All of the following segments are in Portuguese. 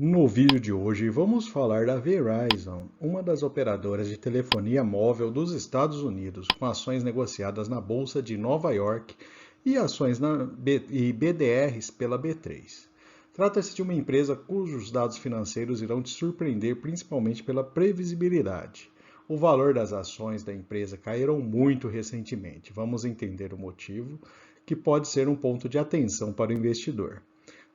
No vídeo de hoje vamos falar da Verizon, uma das operadoras de telefonia móvel dos Estados Unidos, com ações negociadas na Bolsa de Nova York e ações e BDRs pela B3. Trata-se de uma empresa cujos dados financeiros irão te surpreender principalmente pela previsibilidade. O valor das ações da empresa caíram muito recentemente. Vamos entender o motivo, que pode ser um ponto de atenção para o investidor.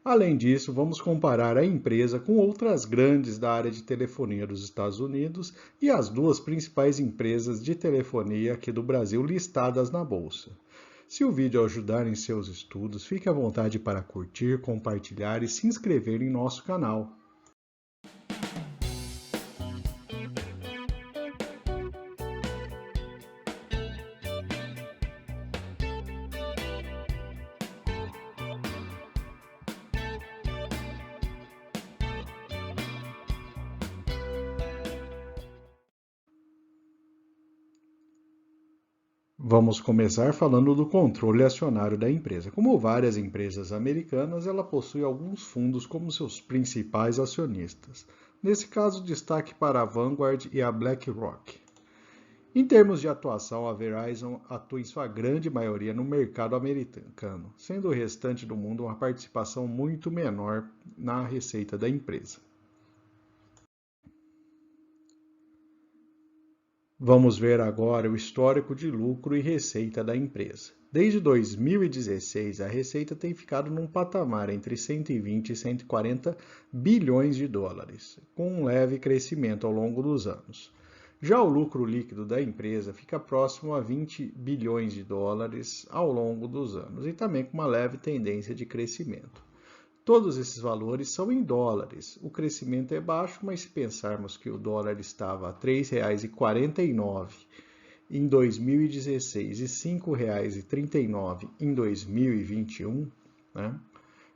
Além disso, vamos comparar a empresa com outras grandes da área de telefonia dos Estados Unidos e as duas principais empresas de telefonia aqui do Brasil listadas na bolsa. Se o vídeo ajudar em seus estudos, fique à vontade para curtir, compartilhar e se inscrever em nosso canal. Vamos começar falando do controle acionário da empresa. Como várias empresas americanas, ela possui alguns fundos como seus principais acionistas. Nesse caso, destaque para a Vanguard e a BlackRock. Em termos de atuação, a Verizon atua em sua grande maioria no mercado americano, sendo o restante do mundo uma participação muito menor na receita da empresa. Vamos ver agora o histórico de lucro e receita da empresa. Desde 2016, a receita tem ficado num patamar entre 120 e 140 bilhões de dólares, com um leve crescimento ao longo dos anos. Já o lucro líquido da empresa fica próximo a 20 bilhões de dólares ao longo dos anos e também com uma leve tendência de crescimento. Todos esses valores são em dólares. O crescimento é baixo, mas se pensarmos que o dólar estava a R$ 3,49 em 2016 e R$ 5,39 em 2021, né?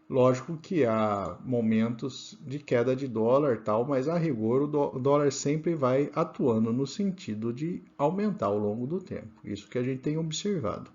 Lógico que há momentos de queda de dólar, tal, mas a rigor o dólar sempre vai atuando no sentido de aumentar ao longo do tempo. Isso que a gente tem observado.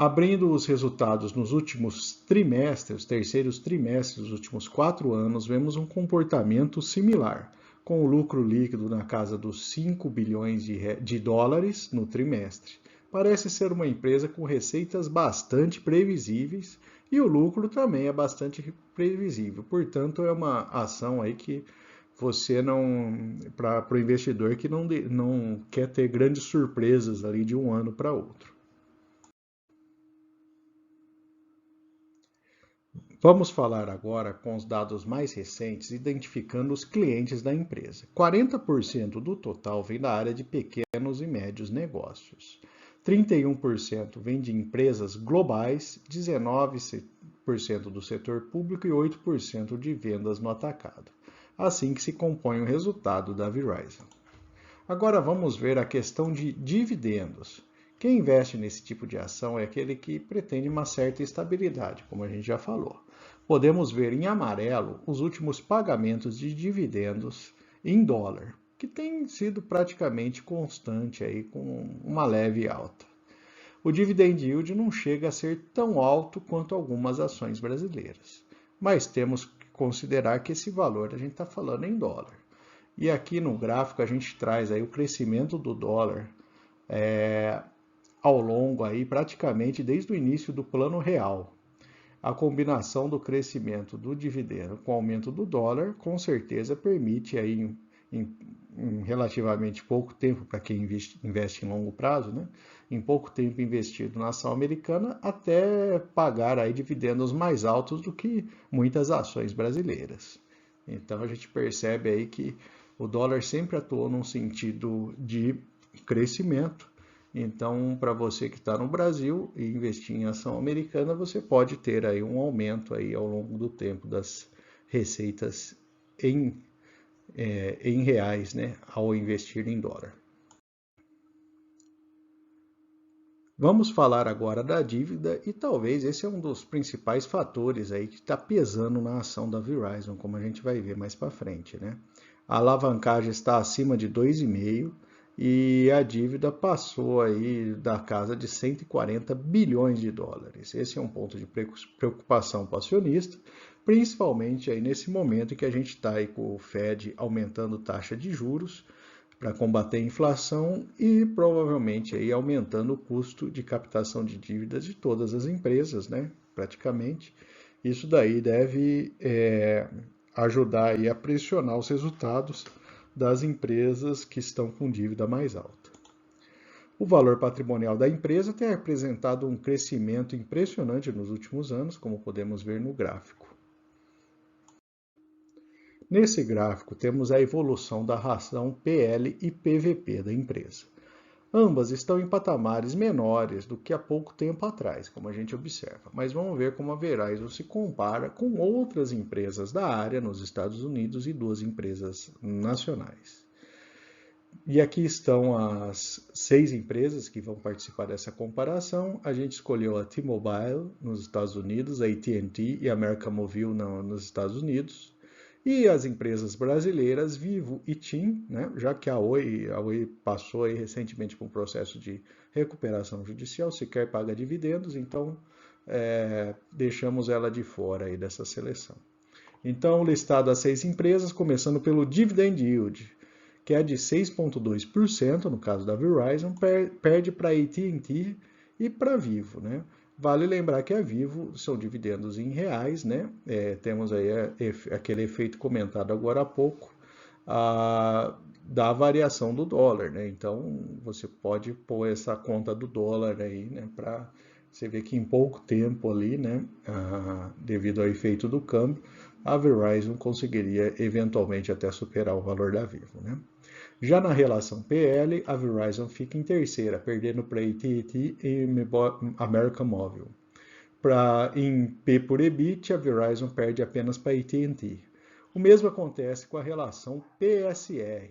Abrindo os resultados nos últimos trimestres, terceiros trimestres dos últimos 4 anos, vemos um comportamento similar, com o lucro líquido na casa dos 5 bilhões de dólares no trimestre. Parece ser uma empresa com receitas bastante previsíveis e o lucro também é bastante previsível. Portanto, é uma ação aí que você não, para o investidor que não quer ter grandes surpresas ali de um ano para outro. Vamos falar agora com os dados mais recentes, identificando os clientes da empresa. 40% do total vem da área de pequenos e médios negócios. 31% vem de empresas globais, 19% do setor público e 8% de vendas no atacado. Assim que se compõe o resultado da Verizon. Agora vamos ver a questão de dividendos. Quem investe nesse tipo de ação é aquele que pretende uma certa estabilidade, como a gente já falou. Podemos ver em amarelo os últimos pagamentos de dividendos em dólar, que tem sido praticamente constante aí com uma leve alta. O dividend yield não chega a ser tão alto quanto algumas ações brasileiras, mas temos que considerar que esse valor a gente está falando em dólar. E aqui no gráfico a gente traz aí o crescimento do dólar ao longo aí praticamente desde o início do plano real. A combinação do crescimento do dividendo com o aumento do dólar, com certeza permite aí em relativamente pouco tempo, para quem investe em longo prazo, né? Em pouco tempo investido na ação americana, até pagar aí dividendos mais altos do que muitas ações brasileiras. Então a gente percebe aí que o dólar sempre atuou num sentido de crescimento. Então, para você que está no Brasil e investir em ação americana, você pode ter aí um aumento aí ao longo do tempo das receitas em reais, né, ao investir em dólar. Vamos falar agora da dívida e talvez esse é um dos principais fatores aí que está pesando na ação da Verizon, como a gente vai ver mais para frente, né? A alavancagem está acima de 2,5 e a dívida passou aí da casa de 140 bilhões de dólares. Esse é um ponto de preocupação para o acionista, principalmente aí nesse momento em que a gente está aí com o Fed aumentando taxa de juros para combater a inflação e provavelmente aí aumentando o custo de captação de dívidas de todas as empresas, né? Praticamente. Isso daí deve ajudar aí a pressionar os resultados das empresas que estão com dívida mais alta. O valor patrimonial da empresa tem apresentado um crescimento impressionante nos últimos anos, como podemos ver no gráfico. Nesse gráfico, temos a evolução da ração PL e PVP da empresa. Ambas estão em patamares menores do que há pouco tempo atrás, como a gente observa, mas vamos ver como a Verizon se compara com outras empresas da área nos Estados Unidos e duas empresas nacionais. E aqui estão as 6 empresas que vão participar dessa comparação. A gente escolheu a T-Mobile nos Estados Unidos, a AT&T e a América Móvil nos Estados Unidos. E as empresas brasileiras, Vivo e TIM, né? Já que a Oi passou aí recentemente por um processo de recuperação judicial, sequer paga dividendos, então deixamos ela de fora aí dessa seleção. Então, listado as 6 empresas, começando pelo Dividend Yield, que é de 6,2%, no caso da Verizon, perde para a AT&T e para a Vivo, né? Vale lembrar que a Vivo são dividendos em reais, né? Temos aí aquele efeito comentado agora há pouco, da variação do dólar, né? Então, você pode pôr essa conta do dólar aí, né? Para você ver que em pouco tempo ali, né? Devido ao efeito do câmbio, a Verizon conseguiria eventualmente até superar o valor da Vivo, né? Já na relação PL, a Verizon fica em terceira, perdendo para a AT&T e América Móvil. Em P por EBIT, a Verizon perde apenas para a AT&T. O mesmo acontece com a relação PSR,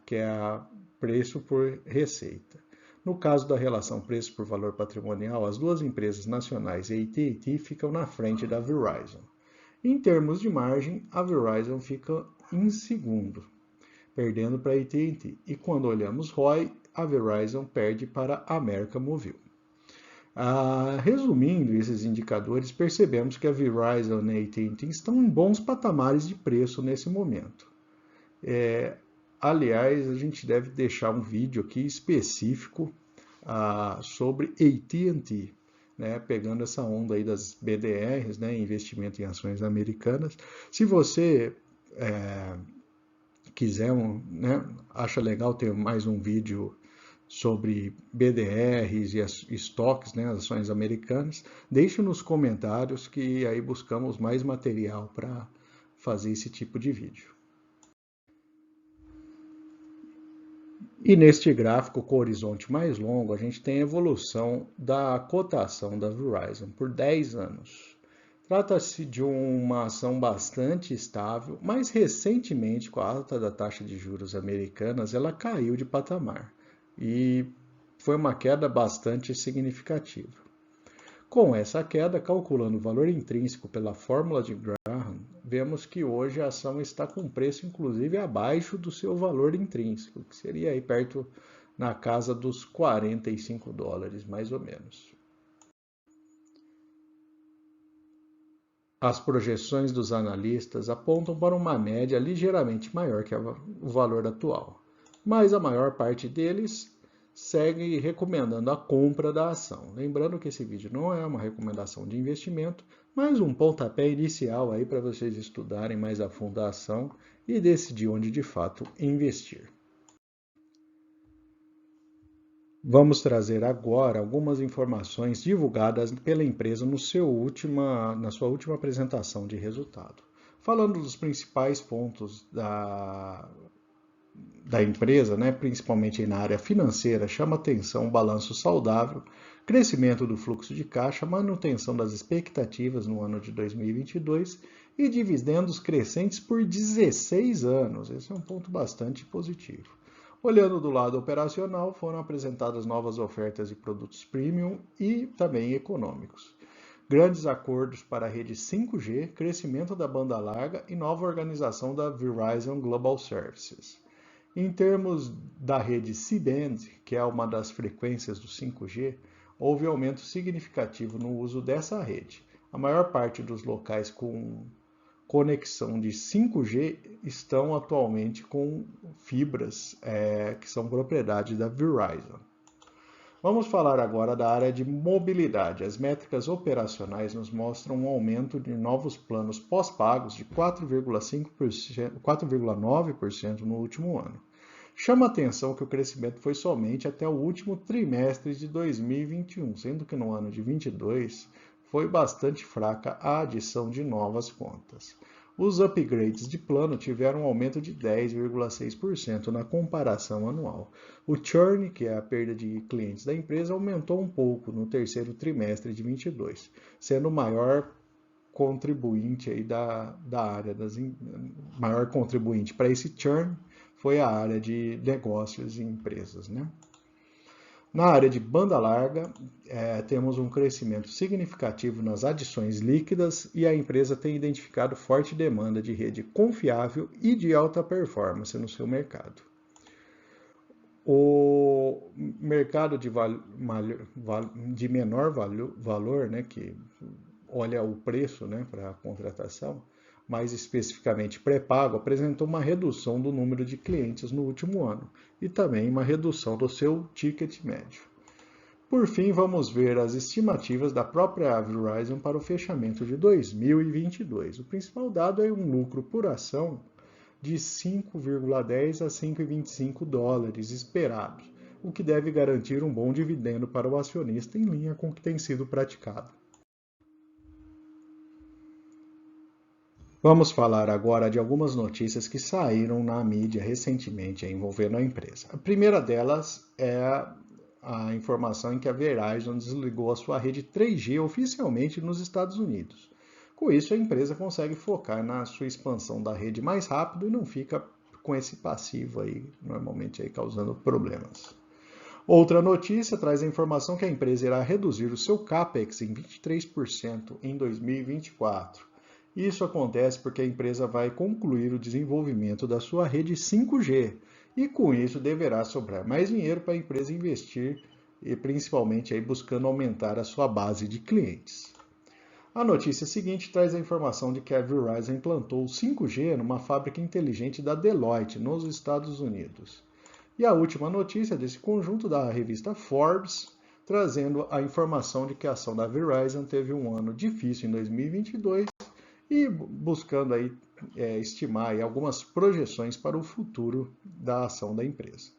que é a preço por receita. No caso da relação preço por valor patrimonial, as duas empresas nacionais e a AT&T ficam na frente da Verizon. Em termos de margem, a Verizon fica em segundo, perdendo para a AT&T. E quando olhamos ROI, a Verizon perde para a América Móvil. Resumindo esses indicadores, percebemos que a Verizon e a AT&T estão em bons patamares de preço nesse momento. Aliás, a gente deve deixar um vídeo aqui específico sobre AT&T, né, pegando essa onda aí das BDRs, né, investimento em ações americanas. Se você quiser, né, acha legal ter mais um vídeo sobre BDRs e estoques, né, ações americanas, deixe nos comentários que aí buscamos mais material para fazer esse tipo de vídeo. E neste gráfico com horizonte mais longo, a gente tem a evolução da cotação da Verizon por 10 anos. Trata-se de uma ação bastante estável, mas recentemente, com a alta da taxa de juros americanas, ela caiu de patamar e foi uma queda bastante significativa. Com essa queda, calculando o valor intrínseco pela fórmula de Graham, vemos que hoje a ação está com preço inclusive abaixo do seu valor intrínseco, que seria aí perto na casa dos 45 dólares, mais ou menos. As projeções dos analistas apontam para uma média ligeiramente maior que o valor atual, mas a maior parte deles segue recomendando a compra da ação. Lembrando que esse vídeo não é uma recomendação de investimento, mas um pontapé inicial aí para vocês estudarem mais a fundo a ação e decidir onde de fato investir. Vamos trazer agora algumas informações divulgadas pela empresa na sua última apresentação de resultado. Falando dos principais pontos da empresa, né, principalmente na área financeira, chama atenção o balanço saudável, crescimento do fluxo de caixa, manutenção das expectativas no ano de 2022 e dividendos crescentes por 16 anos. Esse é um ponto bastante positivo. Olhando do lado operacional, foram apresentadas novas ofertas de produtos premium e também econômicos. Grandes acordos para a rede 5G, crescimento da banda larga e nova organização da Verizon Global Services. Em termos da rede C-band, que é uma das frequências do 5G, houve aumento significativo no uso dessa rede. A maior parte dos locais com conexão de 5G estão atualmente com fibras que são propriedade da Verizon. Vamos falar agora da área de mobilidade. As métricas operacionais nos mostram um aumento de novos planos pós-pagos de 4,9% no último ano. Chama a atenção que o crescimento foi somente até o último trimestre de 2021, sendo que no ano de 2022 foi bastante fraca a adição de novas contas. Os upgrades de plano tiveram um aumento de 10,6% na comparação anual. O churn, que é a perda de clientes da empresa, aumentou um pouco no terceiro trimestre de 2022, sendo o maior contribuinte aí da área maior contribuinte para esse churn foi a área de negócios e empresas, né? Na área de banda larga, temos um crescimento significativo nas adições líquidas e a empresa tem identificado forte demanda de rede confiável e de alta performance no seu mercado. O mercado de menor valor, né, que olha o preço, né, para a contratação, mais especificamente pré-pago, apresentou uma redução do número de clientes no último ano e também uma redução do seu ticket médio. Por fim, vamos ver as estimativas da própria Verizon para o fechamento de 2022. O principal dado é um lucro por ação de 5,10 a 5,25 dólares esperados, o que deve garantir um bom dividendo para o acionista em linha com o que tem sido praticado. Vamos falar agora de algumas notícias que saíram na mídia recentemente envolvendo a empresa. A primeira delas é a informação em que a Verizon desligou a sua rede 3G oficialmente nos Estados Unidos. Com isso, a empresa consegue focar na sua expansão da rede mais rápido e não fica com esse passivo aí, normalmente aí causando problemas. Outra notícia traz a informação que a empresa irá reduzir o seu CAPEX em 23% em 2024. Isso acontece porque a empresa vai concluir o desenvolvimento da sua rede 5G e com isso deverá sobrar mais dinheiro para a empresa investir e principalmente aí buscando aumentar a sua base de clientes. A notícia seguinte traz a informação de que a Verizon implantou o 5G numa fábrica inteligente da Deloitte nos Estados Unidos. E a última notícia desse conjunto da revista Forbes, trazendo a informação de que a ação da Verizon teve um ano difícil em 2022 e buscando aí estimar aí algumas projeções para o futuro da ação da empresa.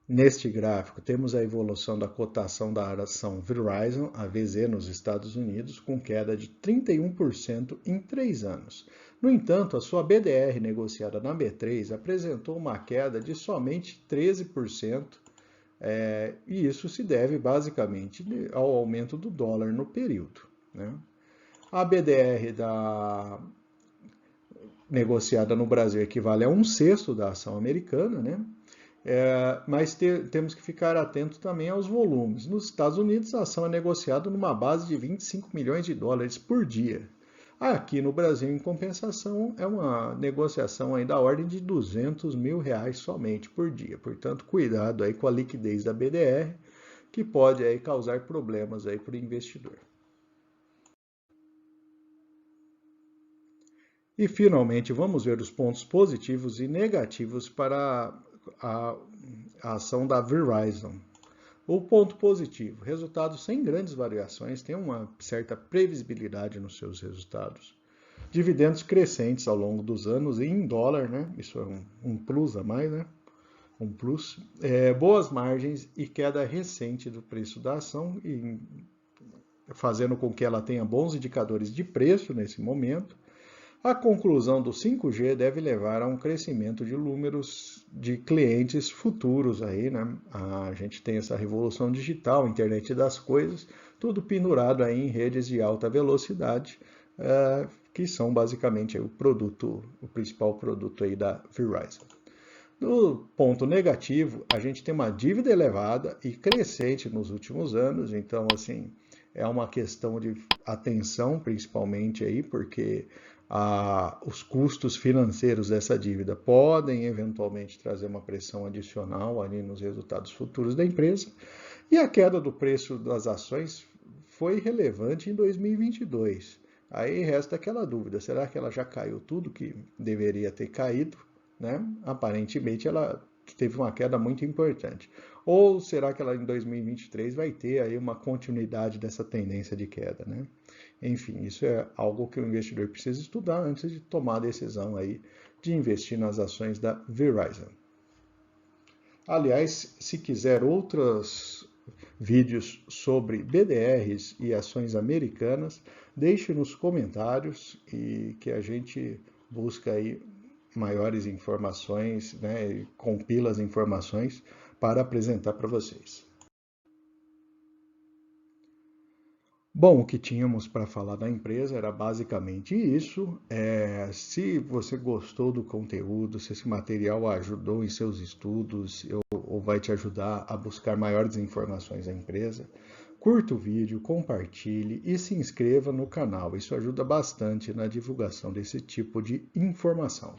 Neste gráfico, temos a evolução da cotação da ação Verizon, a VZ, nos Estados Unidos, com queda de 31% em 3 anos. No entanto, a sua BDR negociada na B3 apresentou uma queda de somente 13%, e isso se deve basicamente ao aumento do dólar no período, né? A BDR negociada no Brasil equivale a 1/6 da ação americana, né? Mas temos que ficar atento também aos volumes. Nos Estados Unidos, a ação é negociada numa base de 25 milhões de dólares por dia. Aqui no Brasil, em compensação, é uma negociação aí da ordem de 200 mil reais somente por dia. Portanto, cuidado aí com a liquidez da BDR, que pode aí causar problemas aí para o investidor. E, finalmente, vamos ver os pontos positivos e negativos para a ação da Verizon. O ponto positivo, resultados sem grandes variações, tem uma certa previsibilidade nos seus resultados. Dividendos crescentes ao longo dos anos em dólar, né? Isso é um plus a mais, né? Um plus. Boas margens e queda recente do preço da ação, fazendo com que ela tenha bons indicadores de preço nesse momento. A conclusão do 5G deve levar a um crescimento de números de clientes futuros aí, né? A gente tem essa revolução digital, internet das coisas, tudo pendurado aí em redes de alta velocidade, que são basicamente o principal produto aí da Verizon. No ponto negativo, a gente tem uma dívida elevada e crescente nos últimos anos, então assim, é uma questão de atenção principalmente aí, porque os custos financeiros dessa dívida podem eventualmente trazer uma pressão adicional ali nos resultados futuros da empresa. E a queda do preço das ações foi relevante em 2022. Aí resta aquela dúvida, será que ela já caiu tudo que deveria ter caído, né? Aparentemente ela teve uma queda muito importante. Ou será que ela em 2023 vai ter aí uma continuidade dessa tendência de queda, né? Enfim, isso é algo que o investidor precisa estudar antes de tomar a decisão aí de investir nas ações da Verizon. Aliás, se quiser outros vídeos sobre BDRs e ações americanas, deixe nos comentários e que a gente busca aí maiores informações, né, e compila as informações para apresentar para vocês. Bom, o que tínhamos para falar da empresa era basicamente isso. Se você gostou do conteúdo, se esse material ajudou em seus estudos ou vai te ajudar a buscar maiores informações da empresa, curta o vídeo, compartilhe e se inscreva no canal. Isso ajuda bastante na divulgação desse tipo de informação.